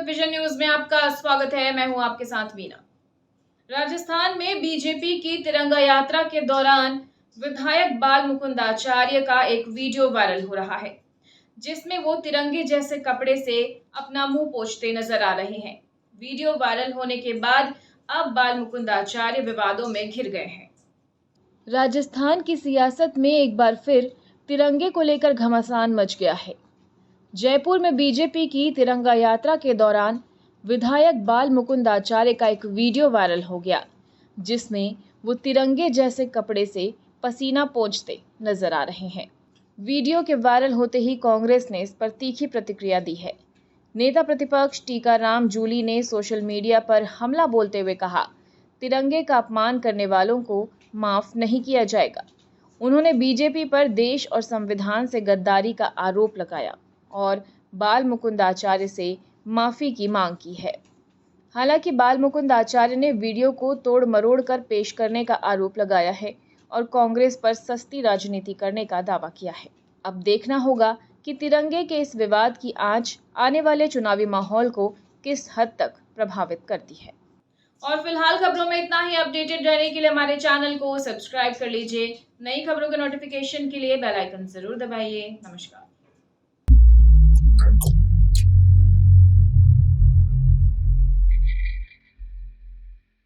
Vision news में आपका स्वागत है। मैं हूं आपके साथ वीना। राजस्थान में बीजेपी की तिरंगा यात्रा के दौरान विधायक बाल मुकुंद आचार्य का एक वीडियो वायरल हो रहा है, जिसमें वो तिरंगे जैसे कपड़े से अपना मुंह पोंछते नजर आ रहे हैं। वीडियो वायरल होने के बाद अब बाल मुकुंद आचार्य विवादों में घिर गए हैं। राजस्थान की सियासत में एक बार फिर तिरंगे को लेकर घमासान मच गया है। जयपुर में बीजेपी की तिरंगा यात्रा के दौरान विधायक बाल मुकुंद आचार्य का एक वीडियो वायरल हो गया, जिसमें वो तिरंगे जैसे कपड़े से पसीना पोंछते नजर आ रहे हैं। वीडियो के वायरल होते ही कांग्रेस ने इस पर तीखी प्रतिक्रिया दी है। नेता प्रतिपक्ष टीकाराम जूली ने सोशल मीडिया पर हमला बोलते हुए कहा, तिरंगे का अपमान करने वालों को माफ नहीं किया जाएगा। उन्होंने बीजेपी पर देश और संविधान से गद्दारी का आरोप लगाया और बाल मुकुंद आचार्य से माफी की मांग की है। हालांकि बाल मुकुंद आचार्य ने वीडियो को तोड़ मरोड़ कर पेश करने का आरोप लगाया है और कांग्रेस पर सस्ती राजनीति करने का दावा किया है। अब देखना होगा कि तिरंगे के इस विवाद की आंच आने वाले चुनावी माहौल को किस हद तक प्रभावित करती है। और फिलहाल खबरों में इतना ही। अपडेटेड रहने के लिए हमारे चैनल को सब्सक्राइब कर लीजिए। नई खबरों के नोटिफिकेशन के लिए बेल आइकन जरूर दबाइए। नमस्कार।